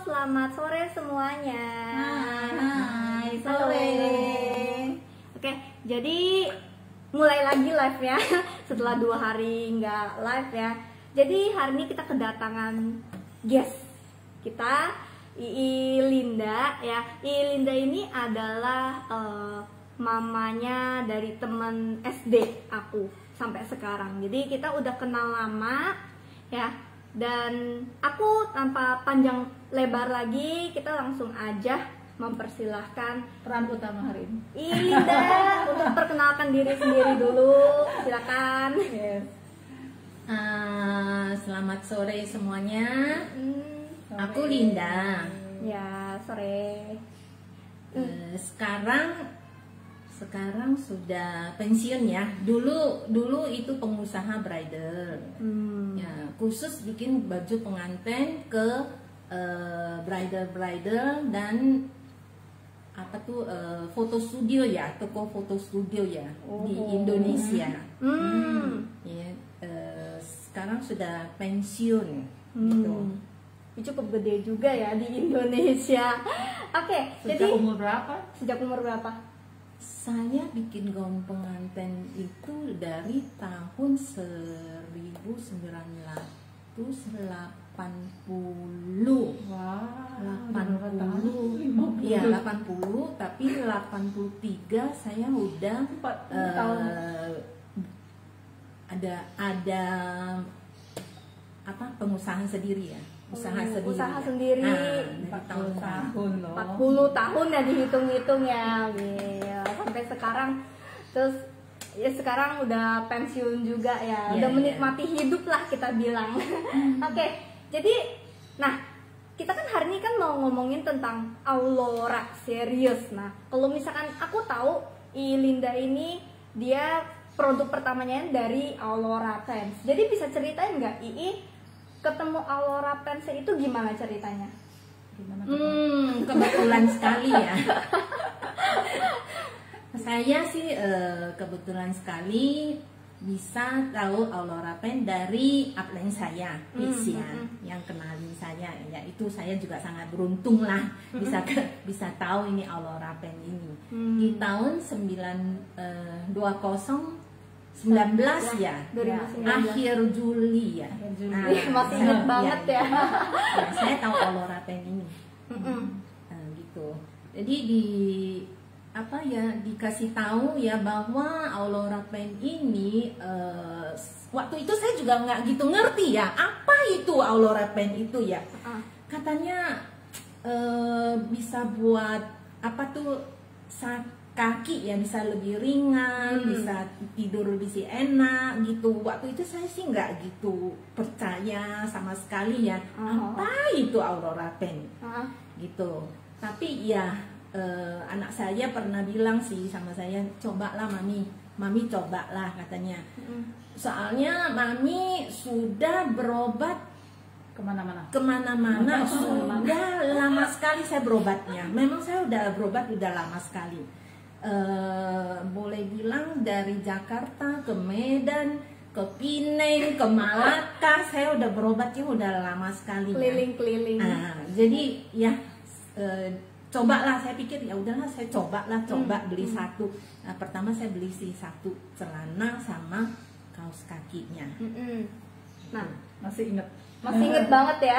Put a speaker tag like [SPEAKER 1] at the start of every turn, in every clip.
[SPEAKER 1] selamat sore semuanya.
[SPEAKER 2] Hai,
[SPEAKER 1] Halo.
[SPEAKER 2] sore.
[SPEAKER 1] Oke, jadi mulai lagi live ya. Setelah 2 hari nggak live ya. Jadi hari ini kita kedatangan guest kita, Ii Linda ya. Ii Linda ini adalah mamanya dari teman SD aku sampai sekarang. Jadi kita udah kenal lama ya. Dan aku tanpa panjang lebar lagi, kita langsung aja mempersilahkan
[SPEAKER 2] Peran utama hari ini.
[SPEAKER 1] Ii Linda untuk perkenalkan diri sendiri dulu. Silakan.
[SPEAKER 2] Yes.
[SPEAKER 3] Selamat sore semuanya.
[SPEAKER 2] Sore.
[SPEAKER 3] Aku Linda.
[SPEAKER 1] Ya, sore.
[SPEAKER 3] Sekarang sudah pensiun ya. Dulu itu pengusaha bridal. Ya, khusus bikin baju pengantin ke bridal dan apa tuh foto studio ya, toko foto studio ya di Indonesia. Ya, sekarang sudah pensiun gitu.
[SPEAKER 1] Ini cukup gede juga ya di Indonesia. Oke,
[SPEAKER 2] Sejak
[SPEAKER 1] jadi
[SPEAKER 2] umur berapa?
[SPEAKER 1] sejak umur berapa?
[SPEAKER 3] Saya bikin gaun pengantin itu dari tahun 1980.
[SPEAKER 2] Wah,
[SPEAKER 3] 80. Iya, 80, tapi 83 saya udah
[SPEAKER 2] 40 tahun.
[SPEAKER 3] ada apa pengusahaan sendiri ya. Usaha sendiri.
[SPEAKER 1] Usaha sendiri.
[SPEAKER 3] Dari
[SPEAKER 2] 40 tahun loh.
[SPEAKER 1] 40 tahun ya dihitung-hitung ya. Gila. Sampai sekarang terus ya sekarang udah pensiun juga ya.
[SPEAKER 3] Iya,
[SPEAKER 1] Udah
[SPEAKER 3] iya.
[SPEAKER 1] menikmati hidup lah kita bilang. Oke. Jadi nah, kita kan hari ini kan mau ngomongin tentang Aulora serius. Nah, kalau misalkan aku tahu I Linda ini dia produk pertamanya dari Aulora Pens. Jadi bisa ceritain nggak Ii ketemu Aulora Pens itu gimana ceritanya?
[SPEAKER 2] Gimana?
[SPEAKER 3] Kebetulan sekali ya. Saya sih kebetulan sekali bisa tahu Aulora Pen dari upline saya, Fitz ya, yang kenalin saya. Ya itu saya juga sangat beruntung lah bisa tahu ini Aulora Pen ini. Di tahun 19 ya,
[SPEAKER 1] 2019.
[SPEAKER 3] akhir Juli ya.
[SPEAKER 1] Masih ingat banget ya.
[SPEAKER 3] Saya tahu Aulora Pen ini. Gitu. Jadi dikasih tahu ya bahwa Aulora Pen ini waktu itu saya juga nggak gitu ngerti ya apa itu Aulora Pen itu ya. Katanya bisa buat apa tuh kaki ya, bisa lebih ringan, bisa tidur lebih enak gitu. Waktu itu saya sih nggak gitu percaya sama sekali ya apa itu Aulora Pen gitu. Tapi ya anak saya pernah bilang sih sama saya, cobalah mami cobalah katanya. Soalnya mami sudah berobat
[SPEAKER 2] Kemana-mana.
[SPEAKER 3] sudah lama sekali saya berobatnya. Memang saya udah berobat udah lama sekali. Boleh bilang dari Jakarta ke Medan, ke Pineng, ke Malaka, saya udah berobatnya udah lama sekali.
[SPEAKER 1] Keliling-keliling.
[SPEAKER 3] Jadi ya cobalah, saya pikir ya udahlah saya coba beli satu. Nah, pertama saya beli satu celana sama kaos kakinya.
[SPEAKER 1] Nah,
[SPEAKER 2] Masih ingat.
[SPEAKER 1] masih inget banget ya.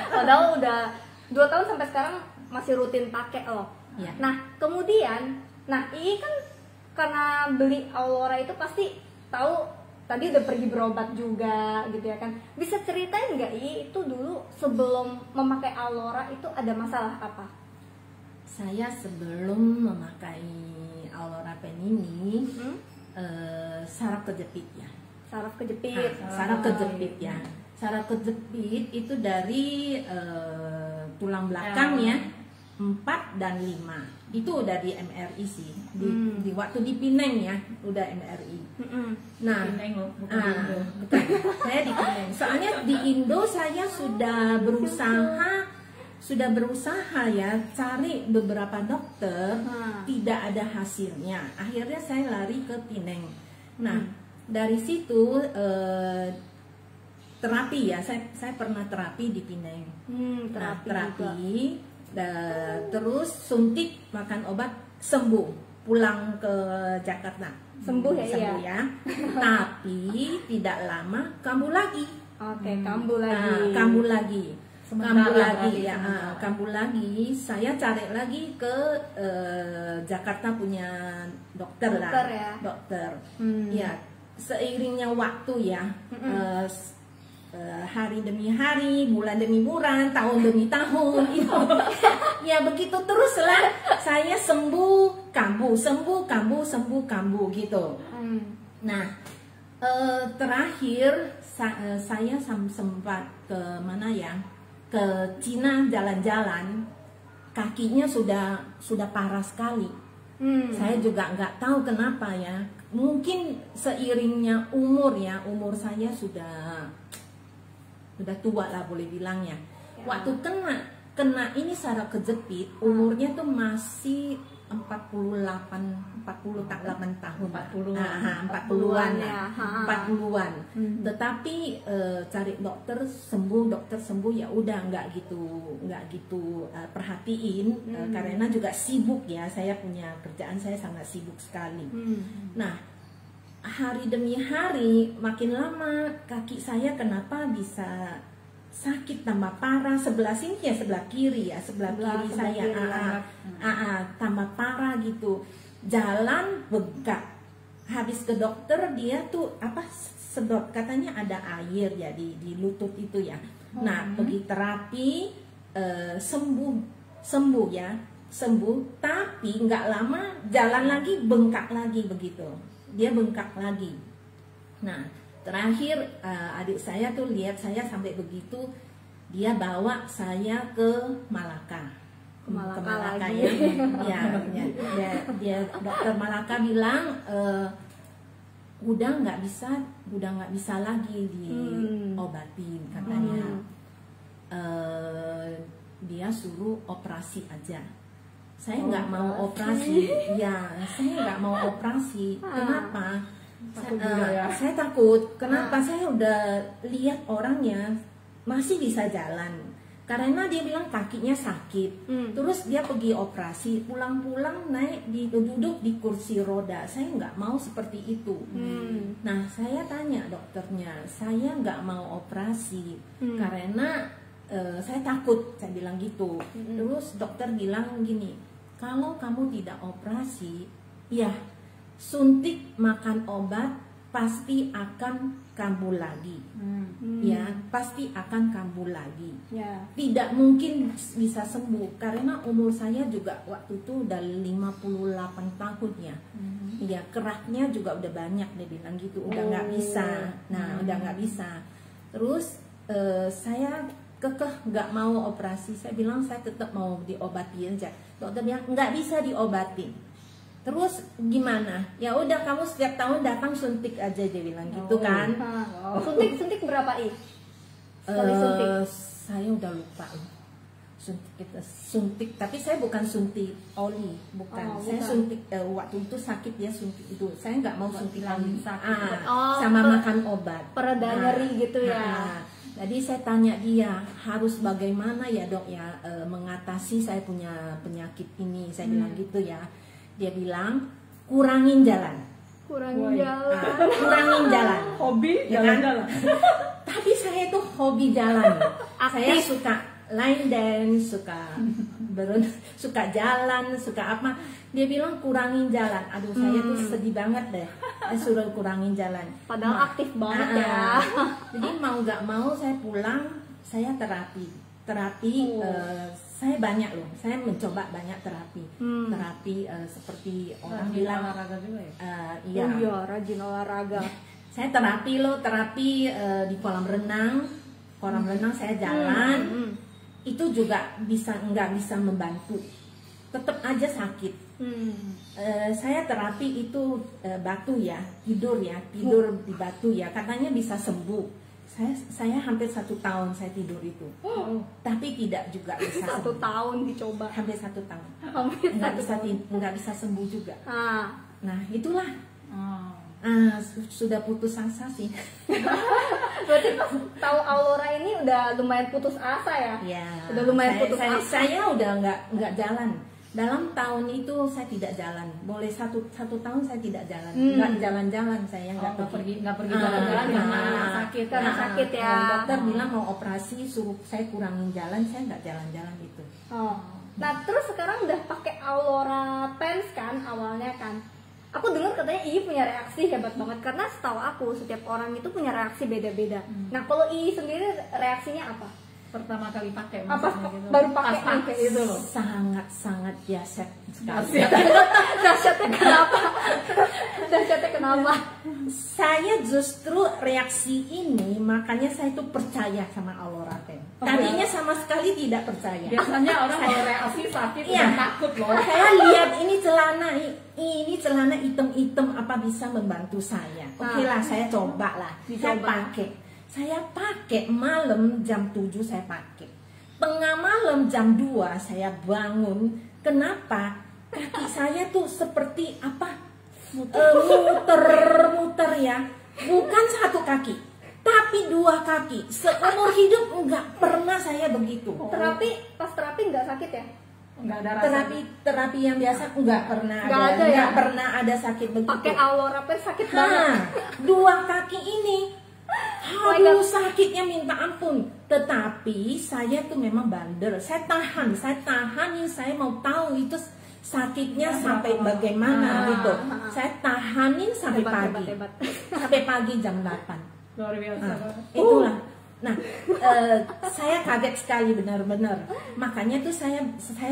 [SPEAKER 1] Padahal udah 2 tahun sampai sekarang masih rutin pakai loh.
[SPEAKER 3] Ya.
[SPEAKER 1] Nah, kemudian, Ii kan karena beli Aulora itu pasti tahu tadi udah pergi berobat juga gitu ya kan. Bisa ceritain nggak Ii itu dulu sebelum memakai Aulora itu ada masalah apa?
[SPEAKER 3] Saya sebelum memakai Aulora Pen ini saraf kejepit ya.
[SPEAKER 1] Saraf kejepit.
[SPEAKER 3] Saraf kejepit ya. Saraf kejepit itu dari tulang belakang ya 4 dan 5. Itu udah di MRI sih. Di waktu di Pineng ya udah MRI. Nah,
[SPEAKER 2] Pineng loh, bukan di Indo.
[SPEAKER 3] betul. Saya di Pineng. Soalnya di Indo saya sudah berusaha ya cari beberapa dokter, tidak ada hasilnya. Akhirnya saya lari ke Pineng. Nah, dari situ terapi ya, saya pernah terapi di Pineng. Nah, terapi terus suntik, makan obat, sembuh, pulang ke Jakarta.
[SPEAKER 1] Sembuh ya.
[SPEAKER 3] Ya. Tapi tidak lama kambuh lagi.
[SPEAKER 1] Oke, kambuh lagi.
[SPEAKER 3] Kambuh lagi.
[SPEAKER 2] Sementara
[SPEAKER 3] Kambuh lagi
[SPEAKER 2] berarti
[SPEAKER 3] ya,
[SPEAKER 2] sementara.
[SPEAKER 3] kambuh lagi. Saya cari lagi ke Jakarta punya dokter lah.
[SPEAKER 1] Dokter ya.
[SPEAKER 3] Dokter. Ya, seiringnya waktu ya, hari demi hari, bulan demi bulan, tahun demi tahun, itu ya begitu teruslah. Saya sembuh, kambuh, sembuh, kambuh, sembuh, kambuh gitu. Nah, terakhir saya sempat ke mana ya? Ke Cina jalan-jalan, kakinya sudah parah sekali. Saya juga nggak tahu kenapa ya. Mungkin seiringnya umur ya, umur saya sudah tua lah boleh bilangnya. Waktu kena ini secara kejepit, umurnya tuh masih 48 tahun. 40-an ya. 40-an. Tetapi cari dokter sembuh ya udah nggak gitu perhatiin karena juga sibuk ya, saya punya kerjaan, saya sangat sibuk sekali. Nah, hari demi hari makin lama kaki saya kenapa bisa sakit tambah parah, sebelah sini ya, sebelah kiri ya, sebelah kiri saya tambah parah gitu, jalan bengkak. Habis ke dokter dia tuh sedot, katanya ada air ya di lutut itu ya. Nah, pergi terapi, sembuh ya, tapi nggak lama jalan lagi bengkak lagi begitu, dia bengkak lagi. Nah, terakhir adik saya tuh lihat saya sampai begitu, dia bawa saya ke Malaka. Ke Malaka
[SPEAKER 1] lagi.
[SPEAKER 3] Ya, dia dokter Malaka bilang udah nggak bisa lagi diobatin katanya. Dia suruh operasi aja. Saya nggak mau operasi, ya saya nggak mau operasi. Kenapa? Saya takut. Kenapa? Saya udah lihat orangnya masih bisa jalan. Karena dia bilang kakinya sakit. Terus dia pergi operasi, pulang-pulang duduk di kursi roda. Saya nggak mau seperti itu. Nah, saya tanya dokternya, saya nggak mau operasi karena saya takut. Saya bilang gitu. Terus dokter bilang gini, kalau kamu tidak operasi, ya suntik, makan obat, pasti akan kambuh lagi. Ya, pasti akan kambuh lagi. Tidak mungkin bisa sembuh karena umur saya juga waktu itu udah 58 tahun ya. Ya, keraknya juga udah banyak, dia bilang gitu. Udah nggak bisa. Nah, udah nggak bisa. Terus saya kekeh nggak mau operasi. Saya bilang saya tetap mau diobati aja. Dokter bilang nggak bisa diobatin. Terus gimana? Ya udah, kamu setiap tahun datang suntik aja, dia bilang gitu kan.
[SPEAKER 1] Suntik berapa sekali suntik?
[SPEAKER 3] Saya udah lupa. Suntik, tapi saya bukan suntik oli, bukan. Saya suntik waktu itu sakit ya, suntik itu. Saya nggak mau suntikan sama makan obat.
[SPEAKER 1] Pereda nyeri gitu ya.
[SPEAKER 3] Jadi saya tanya dia harus bagaimana ya dok ya mengatasi saya punya penyakit ini. Saya bilang gitu ya. Dia bilang kurangin jalan.
[SPEAKER 1] Kurangin
[SPEAKER 3] jalan.
[SPEAKER 2] Hobi
[SPEAKER 3] Ya
[SPEAKER 2] jalan-jalan.
[SPEAKER 3] Tapi saya tuh hobi jalan. Saya suka line dance, suka jalan, suka apa. Dia bilang kurangin jalan. Aduh, saya tuh sedih banget deh. Saya suruh kurangin jalan.
[SPEAKER 1] Padahal aktif banget ya.
[SPEAKER 3] Jadi mau nggak mau saya pulang, saya terapi. Saya banyak loh. Saya mencoba banyak terapi. Terapi seperti orang bilang
[SPEAKER 2] olahraga juga ya.
[SPEAKER 3] Iya,
[SPEAKER 1] rajin olahraga.
[SPEAKER 3] Saya terapi di kolam renang. Kolam renang saya jalan. Itu juga nggak bisa membantu. Tetap aja sakit. Saya terapi itu batu ya, tidur di batu ya. Katanya bisa sembuh. Saya hampir 1 tahun saya tidur itu, tapi tidak juga bisa
[SPEAKER 1] 1 tahun dicoba.
[SPEAKER 3] Hampir 1 tahun.
[SPEAKER 1] Hampir
[SPEAKER 3] Nggak bisa sembuh juga. Nah itulah. Sudah putus asa sih.
[SPEAKER 1] Berarti pas tahu Aulora ini udah lumayan putus asa ya?
[SPEAKER 3] Ya,
[SPEAKER 1] Udah lumayan putus asa.
[SPEAKER 3] saya udah nggak jalan. Dalam tahun itu saya tidak jalan. Boleh satu tahun saya tidak jalan. Nggak jalan-jalan, saya nggak pergi.
[SPEAKER 2] Nggak pergi jalan-jalan karena sakit.
[SPEAKER 1] Karena sakit ya.
[SPEAKER 3] Dokter bilang mau operasi, suruh saya kurangin jalan, saya nggak jalan-jalan gitu.
[SPEAKER 1] Oh. Nah terus sekarang udah pakai Aulora Pens kan awalnya kan? Aku dengar katanya Ii punya reaksi hebat banget karena setahu aku setiap orang itu punya reaksi beda-beda. Nah kalau Ii sendiri reaksinya apa?
[SPEAKER 2] Pertama kali pakai
[SPEAKER 1] Apa
[SPEAKER 2] maksudnya gitu.
[SPEAKER 1] baru pakai
[SPEAKER 2] Pas
[SPEAKER 1] kayak itu loh?
[SPEAKER 3] Sangat dahsyat sekali.
[SPEAKER 1] Dahsyatnya kenapa? Dahsyatnya kenapa?
[SPEAKER 3] Saya justru reaksi ini makanya saya tuh percaya sama Aulora Pen. Tadinya sama sekali tidak percaya.
[SPEAKER 2] Biasanya orang kalau reaksi sakit
[SPEAKER 3] Iya.
[SPEAKER 2] udah takut loh.
[SPEAKER 3] Saya lihat ini celana hitam-hitam apa bisa membantu saya. Oke lah, saya coba lah. Saya pakai. Saya pakai malam jam 7 saya pakai. Tengah malam jam 2 saya bangun. Kenapa? Kaki saya tuh seperti apa? Muter ya. Bukan satu kaki, tapi 2 kaki. Seumur hidup enggak pernah saya begitu.
[SPEAKER 1] Pas terapi nggak sakit ya?
[SPEAKER 2] Nggak ada rasa.
[SPEAKER 3] Terapi yang biasa enggak pernah
[SPEAKER 1] Nggak ada ya?
[SPEAKER 3] Enggak pernah ada sakit begitu.
[SPEAKER 1] Pakai Aulora Pen sakit banget.
[SPEAKER 3] 2 kaki ini aduh sakitnya minta ampun. Tetapi saya tuh memang bandel. Saya tahanin, saya mau tahu itu sakitnya sampai bagaimana gitu. Saya tahanin sampai pagi.
[SPEAKER 1] Hebat.
[SPEAKER 3] Sampai pagi jam 8.
[SPEAKER 2] Luar biasa.
[SPEAKER 3] Itulah. Nah, saya kaget sekali benar-benar. Makanya tuh saya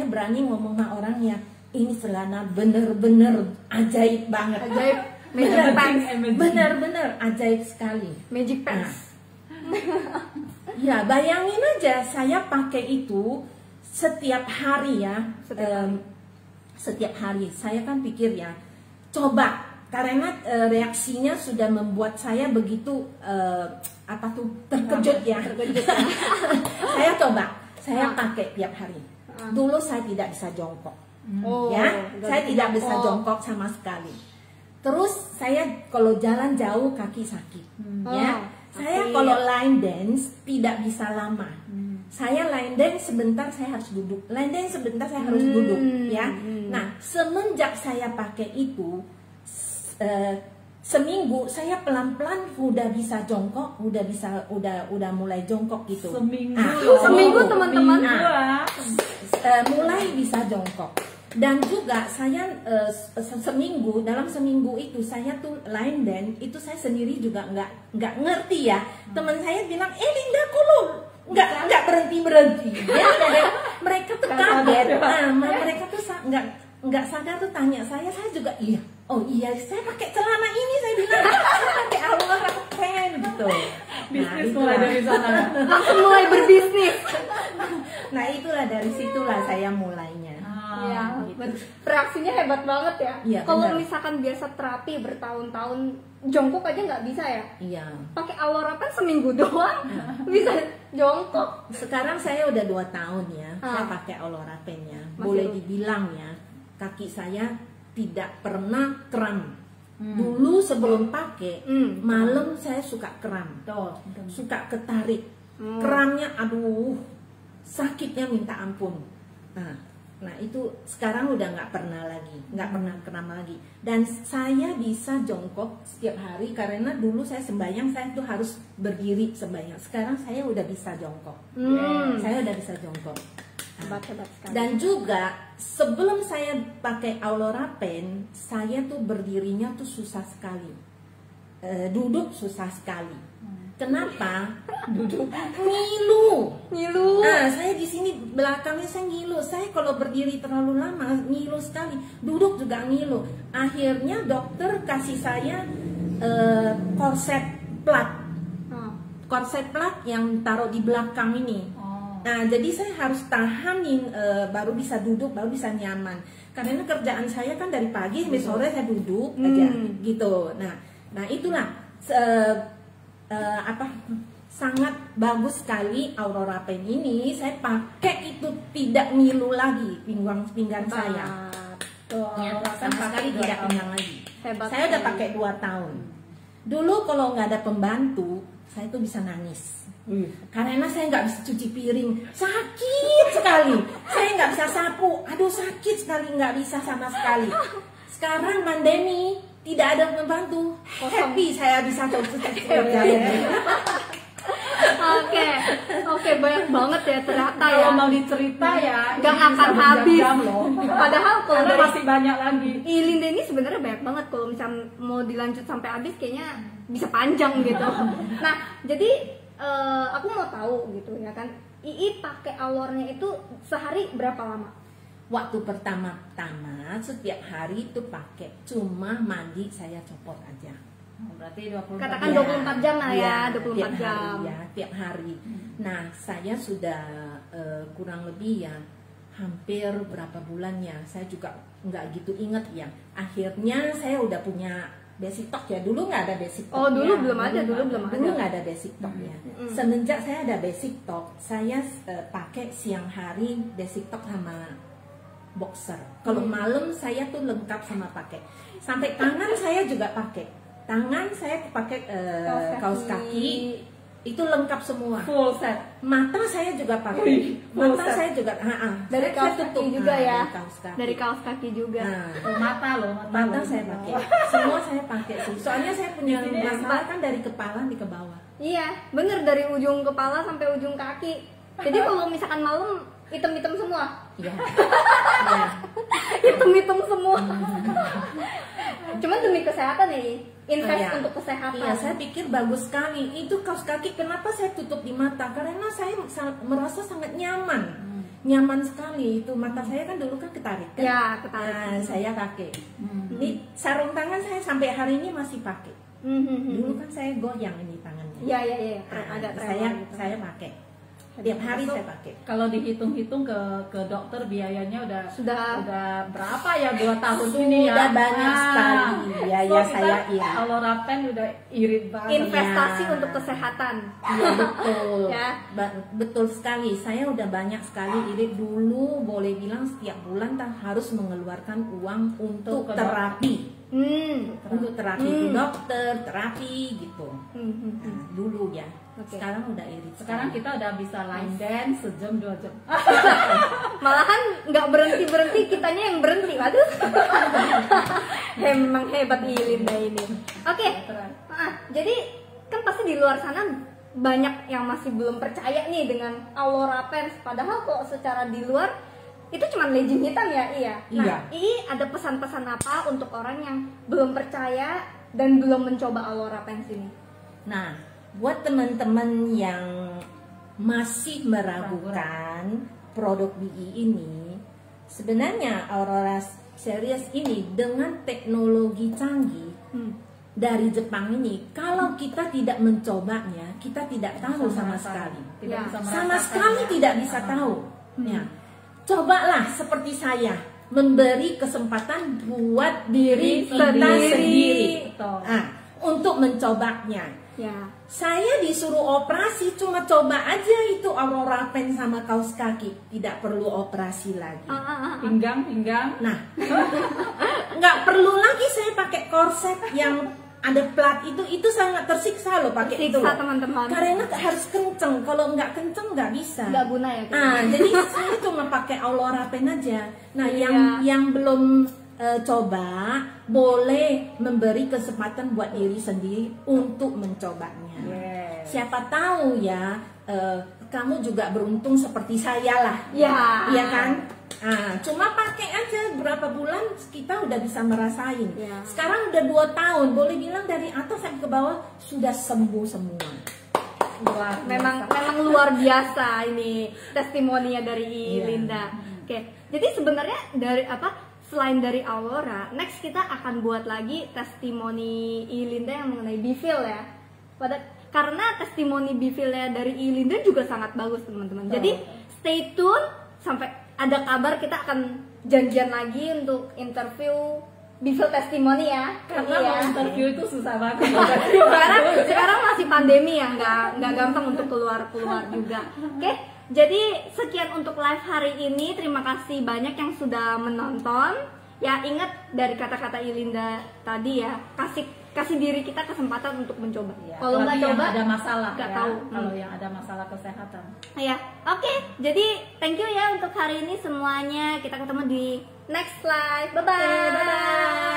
[SPEAKER 3] berani ngomong sama orang ya, ini celana bener-bener ajaib banget.
[SPEAKER 1] Ajaib. Magic Pants.
[SPEAKER 3] Benar-benar ajaib sekali.
[SPEAKER 1] Magic Pants.
[SPEAKER 3] Ya, bayangin aja saya pakai itu setiap hari ya. Setiap hari. Saya kan pikir ya, coba karena reaksinya sudah membuat saya begitu terkejut ya. Saya coba, saya pakai tiap hari. Dulu saya tidak bisa jongkok. Saya tidak bisa jongkok sama sekali. Terus saya kalau jalan jauh kaki sakit, ya. Saya kalau line dance tidak bisa lama. Saya line dance sebentar saya harus duduk. Line dance sebentar saya harus duduk, ya. Nah, semenjak saya pakai itu seminggu saya pelan-pelan udah bisa jongkok, udah mulai jongkok gitu.
[SPEAKER 1] Seminggu teman-teman.
[SPEAKER 3] Mulai bisa jongkok. Dan juga saya dalam seminggu itu saya tuh line dance itu saya sendiri juga nggak ngerti ya. Teman saya bilang, Linda kok lu nggak berhenti ya. Mereka tuh kaget. Mereka tuh nggak sadar tuh tanya saya juga iya. Oh iya, saya pakai celana ini, saya bilang saya pakai Aulora Pen gitu.
[SPEAKER 2] Bisnis mulai dari sana.
[SPEAKER 1] Langsung mulai berbisnis.
[SPEAKER 3] Nah itulah dari situlah saya mulainya.
[SPEAKER 1] Iya,
[SPEAKER 3] gitu.
[SPEAKER 1] reaksinya hebat banget ya.
[SPEAKER 3] Iya,
[SPEAKER 1] kalau
[SPEAKER 3] benar.
[SPEAKER 1] misalkan biasa terapi bertahun-tahun jongkok aja nggak bisa ya.
[SPEAKER 3] Iya.
[SPEAKER 1] Pakai Aulora Pen seminggu doang bisa jongkok.
[SPEAKER 3] Sekarang saya udah 2 tahun ya, saya pakai Aulora Pen ya. Boleh dibilang ya, kaki saya tidak pernah kram. Dulu sebelum pakai, malam saya suka kram, suka ketarik. Kramnya, aduh, sakitnya minta ampun. Nah itu sekarang udah nggak pernah lagi, nggak pernah kram lagi. Dan saya bisa jongkok setiap hari karena dulu saya sembahyang saya tuh harus berdiri sembahyang. Sekarang saya udah bisa jongkok. Saya udah bisa jongkok.
[SPEAKER 1] Hebat sekali.
[SPEAKER 3] Dan juga sebelum saya pakai Aulora Pen, saya tuh berdirinya tuh susah sekali, duduk susah sekali. Kenapa? Duduk ngilu. Saya di sini belakangnya saya ngilu. Saya kalau berdiri terlalu lama ngilu sekali. Duduk juga ngilu. Akhirnya dokter kasih saya korset plat. Korset plat yang taruh di belakang ini. Nah, jadi saya harus tahanin baru bisa duduk, baru bisa nyaman. Karena kerjaan saya kan dari pagi sampai sore saya duduk aja gitu. Nah itulah sangat bagus sekali Aulora Pen ini. Saya pakai itu tidak ngilu lagi pinggang saya. Ya,
[SPEAKER 2] Aulora Pen
[SPEAKER 3] sama sekali
[SPEAKER 2] pakai 2
[SPEAKER 3] tidak
[SPEAKER 2] tahun.
[SPEAKER 3] kenyang lagi.
[SPEAKER 1] Hebat
[SPEAKER 3] Saya udah
[SPEAKER 1] sekali.
[SPEAKER 3] pakai 2 tahun. Dulu kalau nggak ada pembantu, saya tuh bisa nangis. Karena saya nggak bisa cuci piring, sakit sekali. Saya nggak bisa sapu, aduh sakit sekali, nggak bisa sama sekali. Sekarang pandemi, tidak ada pembantu, happy saya bisa cuci piring.
[SPEAKER 1] Oke, banyak banget ya ternyata ya.
[SPEAKER 2] Kalau mau dicerita ya
[SPEAKER 1] Nggak
[SPEAKER 2] ini
[SPEAKER 1] akan
[SPEAKER 2] bisa
[SPEAKER 1] habis.
[SPEAKER 2] berjam-jam loh.
[SPEAKER 1] Padahal kalau
[SPEAKER 2] Karena
[SPEAKER 1] dari
[SPEAKER 2] masih banyak lagi.
[SPEAKER 1] Ilinda ini sebenarnya banyak banget, kalau misalnya mau dilanjut sampai habis kayaknya bisa panjang gitu. Nah, jadi aku mau tahu gitu ya kan, Ii pakai Aulornya itu sehari berapa lama?
[SPEAKER 3] Waktu pertama-tama setiap hari itu pakai, cuma mandi saya copot aja.
[SPEAKER 2] Berarti 24
[SPEAKER 1] Katakan
[SPEAKER 2] jam.
[SPEAKER 1] 24 jam lah ya, 24
[SPEAKER 3] tiap
[SPEAKER 1] jam.
[SPEAKER 3] hari ya, tiap hari. Nah, saya sudah kurang lebih ya hampir berapa bulan ya, saya juga nggak gitu inget ya. Akhirnya saya udah punya basic talk ya, dulu nggak ada basic talk.
[SPEAKER 1] Oh, dulu
[SPEAKER 3] ya.
[SPEAKER 1] belum ada, dulu belum ada.
[SPEAKER 3] Dulu nggak ada basic talk ya. Semenjak saya ada basic talk, saya pakai siang hari basic talk sama boxer. Kalau malam saya tuh lengkap sama pakai. Sampai tangan saya juga pakai. Tangan saya pakai kaos kaki. Itu lengkap semua.
[SPEAKER 2] Full set.
[SPEAKER 3] Mata saya juga pakai.
[SPEAKER 2] Wih,
[SPEAKER 3] Mata
[SPEAKER 2] full set.
[SPEAKER 3] saya juga
[SPEAKER 1] Dari
[SPEAKER 3] saya
[SPEAKER 1] kaos
[SPEAKER 3] tutup.
[SPEAKER 1] kaki juga ya.
[SPEAKER 3] Dari kaos kaki.
[SPEAKER 1] Dari kaos kaki juga.
[SPEAKER 3] Nah,
[SPEAKER 2] Oh, mata loh,
[SPEAKER 3] mata
[SPEAKER 2] loh.
[SPEAKER 3] saya pakai. Semua saya pakai sih. Soalnya saya punya
[SPEAKER 2] Di sini
[SPEAKER 3] masalah kan dari kepala nih ke bawah.
[SPEAKER 1] Iya, bener, dari ujung kepala sampai ujung kaki. Jadi kalau misalkan malam hitam-hitam semua.
[SPEAKER 3] Iya. Iya.
[SPEAKER 1] Hitam-hitam semua. Cuman demi kesehatan nih, invest
[SPEAKER 3] Iya.
[SPEAKER 1] untuk kesehatan.
[SPEAKER 3] Iya, saya pikir bagus sekali. Itu kaos kaki kenapa saya tutup di mata? Karena saya merasa sangat nyaman. Nyaman sekali itu. Mata saya kan dulu kan ketarik kan?
[SPEAKER 1] Ya, ketarik.
[SPEAKER 3] Nah, saya pakai. Ini sarung tangan saya sampai hari ini masih pakai. Dulu kan saya goyang ini tangannya.
[SPEAKER 1] Iya, iya, iya.
[SPEAKER 3] Nah,
[SPEAKER 1] Agak
[SPEAKER 3] saya
[SPEAKER 1] tremor gitu.
[SPEAKER 3] saya pakai. Tiap hari saya pakai.
[SPEAKER 2] Kalau dihitung-hitung ke dokter biayanya
[SPEAKER 1] Sudah
[SPEAKER 2] berapa ya 2 tahun
[SPEAKER 3] Sudah
[SPEAKER 2] ini ya?
[SPEAKER 3] banyak sekali. Ya,
[SPEAKER 2] so
[SPEAKER 3] ya,
[SPEAKER 2] kita
[SPEAKER 3] saya iya.
[SPEAKER 2] Aulora Pen udah irit banget.
[SPEAKER 1] investasi
[SPEAKER 3] Ya.
[SPEAKER 1] untuk kesehatan.
[SPEAKER 3] Iya betul,
[SPEAKER 1] Ya.
[SPEAKER 3] Betul sekali. Saya udah banyak sekali irit dulu. Boleh bilang setiap bulan harus mengeluarkan uang untuk
[SPEAKER 2] ke
[SPEAKER 3] terapi, untuk terapi ke
[SPEAKER 1] Hmm.
[SPEAKER 3] dokter, terapi gitu. Nah, dulu ya.
[SPEAKER 1] Oke.
[SPEAKER 3] Sekarang udah irit.
[SPEAKER 2] Sekarang kita udah bisa line dance sejam 2 jam.
[SPEAKER 1] Malahan nggak berhenti kitanya yang berhenti. Waduh. Emang hebat nih Linda ini. Oke. Jadi kan pasti di luar sana banyak yang masih belum percaya nih dengan Aulora Pen. Padahal kok secara di luar itu cuma legend hitam ya, iya. Nah,
[SPEAKER 3] Iya.
[SPEAKER 1] ada pesan-pesan apa untuk orang yang belum percaya dan belum mencoba Aulora Pen ini?
[SPEAKER 3] Nah, buat teman-teman yang masih meragukan produk BI ini, sebenarnya Aurora Series ini dengan teknologi canggih dari Jepang ini, kalau kita tidak mencobanya, kita tidak tahu sama sekali.
[SPEAKER 2] Tidak
[SPEAKER 1] Ya.
[SPEAKER 2] bisa
[SPEAKER 3] Sama
[SPEAKER 2] merasakan
[SPEAKER 3] sekali
[SPEAKER 2] ya.
[SPEAKER 3] tidak bisa tahu. Ya. Cobalah seperti saya memberi kesempatan buat diri kita
[SPEAKER 1] sendiri.
[SPEAKER 3] sendiri.
[SPEAKER 2] Betul.
[SPEAKER 3] Untuk mencobanya.
[SPEAKER 1] Ya.
[SPEAKER 3] Saya disuruh operasi, cuma coba aja itu Aurora Pen sama kaos kaki, tidak perlu operasi lagi.
[SPEAKER 2] Pinggang.
[SPEAKER 3] Nah, nggak perlu lagi saya pakai korset yang ada plat itu sangat tersiksa loh pakai itu.
[SPEAKER 1] Tersiksa, teman-teman.
[SPEAKER 3] Karena harus kenceng, kalau nggak kenceng nggak bisa.
[SPEAKER 1] Nggak guna ya kayaknya.
[SPEAKER 3] Jadi saya cuma pakai Aurora Pen aja. Nah,
[SPEAKER 1] Iya.
[SPEAKER 3] yang belum coba boleh memberi kesempatan buat diri sendiri untuk mencobanya.
[SPEAKER 2] Yes.
[SPEAKER 3] Siapa tahu ya kamu juga beruntung seperti saya lah.
[SPEAKER 1] Ya.
[SPEAKER 3] Iya kan? Cuma pakai aja berapa bulan kita udah bisa merasain.
[SPEAKER 1] Ya.
[SPEAKER 3] Sekarang udah 2 tahun, boleh bilang dari atas sampai ke bawah sudah sembuh semua.
[SPEAKER 1] Memang luar biasa ini testimoninya dari
[SPEAKER 3] Iya.
[SPEAKER 1] Linda. Oke, jadi sebenarnya dari selain dari Aurora, next kita akan buat lagi testimoni Linda yang mengenai Bifil ya. Karena testimoni Bifilnya dari Linda juga sangat bagus teman-teman. Jadi stay tune sampai ada kabar kita akan janjian lagi untuk interview Bifil testimoni ya.
[SPEAKER 2] Karena
[SPEAKER 1] Iya.
[SPEAKER 2] mau interview itu susah banget.
[SPEAKER 1] sekarang masih pandemi ya, nggak gampang untuk keluar juga. Oke, jadi sekian untuk live hari ini. Terima kasih banyak yang sudah menonton. Ya ingat dari kata-kata Yulinda tadi ya, kasih diri kita kesempatan untuk mencoba.
[SPEAKER 2] Ya,
[SPEAKER 1] Kalau nggak
[SPEAKER 2] apalagi yang
[SPEAKER 1] coba
[SPEAKER 2] ada masalah
[SPEAKER 1] nggak
[SPEAKER 2] ya,
[SPEAKER 1] tahu.
[SPEAKER 2] kalau yang ada masalah kesehatan.
[SPEAKER 1] Ya, oke. Jadi thank you ya untuk hari ini semuanya. Kita ketemu di next live. Bye bye.
[SPEAKER 2] Bye bye.